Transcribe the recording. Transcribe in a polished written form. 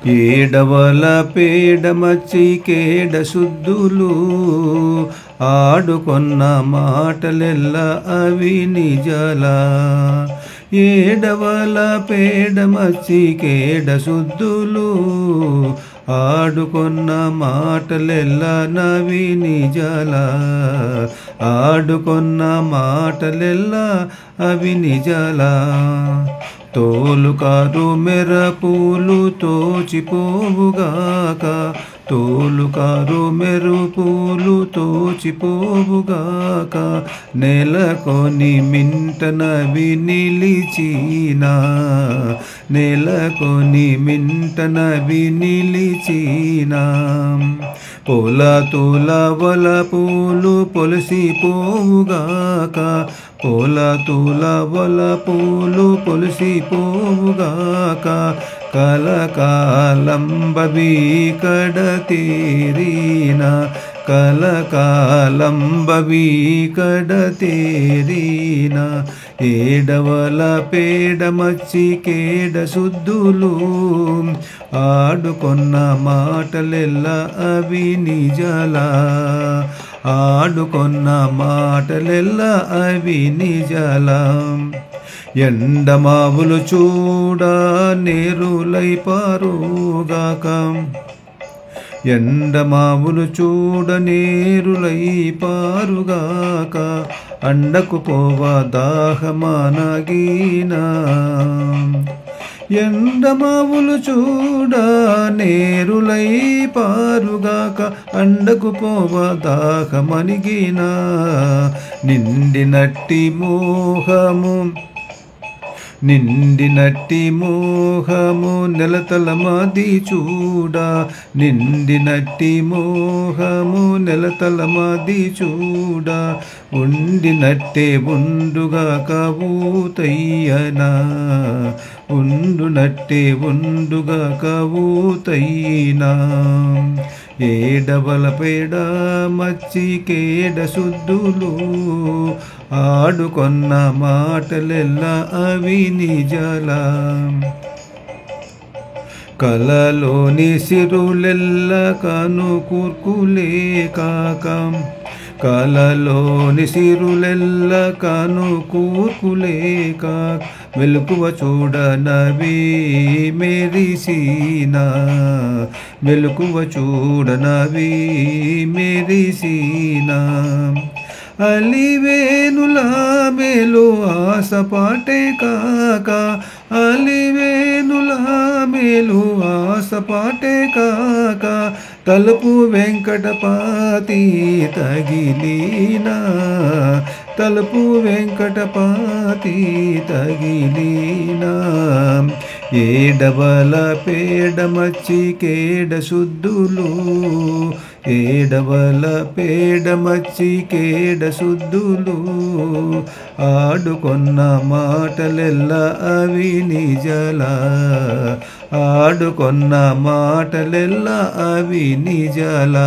ఏడవల పేడమచ్చి కేడ శుద్ధులు ఆడుకొన్న మాటలెల్ల అవి నిజల. ఏడవల పేడమచ్చి కేడ శుద్ధులు ఆడుకొన్న మాటలెల్ల నవి నిజల. ఆడుకొన్న మాటలెల్ల అవి నిజల. తోలుకారు మెరుపులు తోచిపోవుగాక. తోలుకారు మెరుపులు తోచిపోవుగాక. నెలకొని మింటనవి నిలిచిన. నెలకొని మింటనవి నిలిచిన. పొల తోల వలపులు పొలసిపోవుగాక. పొల తోల వలపులు పొలసిపోవుగాక. కలకాలంబవి కడతేరిన. కలకాలంబవి కడతేరిన. ఏడవల పేడమచ్చి కేడ శుద్ధులు ఆడుకొన్న మాటలెల్ల అవి నిజల. ఆడుకొన్న మాటలెల్ల అవి నిజల. ఎండమావులు చూడ నేరులై పారుగాక. ఎండమావులు చూడ నేరులై పారుగాక. అండకు పోవ దాహమానగినా. ఎండమావులు చూడ నేరులై పారుగాక. అండకు పోవ దాహమనిగిన. నిండినట్టి మోహము నిండినట్టి మోహము నెలతలమది చూడ. నిండినట్టి మోహము నెలతలమది చూడ. ఉండినట్టే ఉండుగాక ఊతయ్యనా. ఉండునట్టే ఉండుగాక ఊతయ్యనా. ఏడవల పేడ మచ్చి కేడ శుద్ధులు ఆడుకొన్న మాటలెల్ల అవి నిజల. కలలోని సిరులెల్ల కను కూర్కులే కాక. కలలోని సిరులెల్ల కను కూర్కులే కాక. మెలకువ చూడనవి మెరిసిన. మెలకువ చూడనవి మెరిసిన. అలివేనుల మేలు ఆశపాటే కాక. అలివేనుల మేలు ఆశపాటే కాక. తలుపు వెంకటపతి తగిలిన. తలుపు వెంకటపతి తగిలిన. ఏడవల పేడమచ్చి కేడ శుద్ధులు. ఏడవల పేడమచ్చి కేడ శుద్ధులు ఆడుకొన్న మాటలెల్ల అవి నిజల. ఆడుకొన్న మాటలెల్ల అవి నిజల.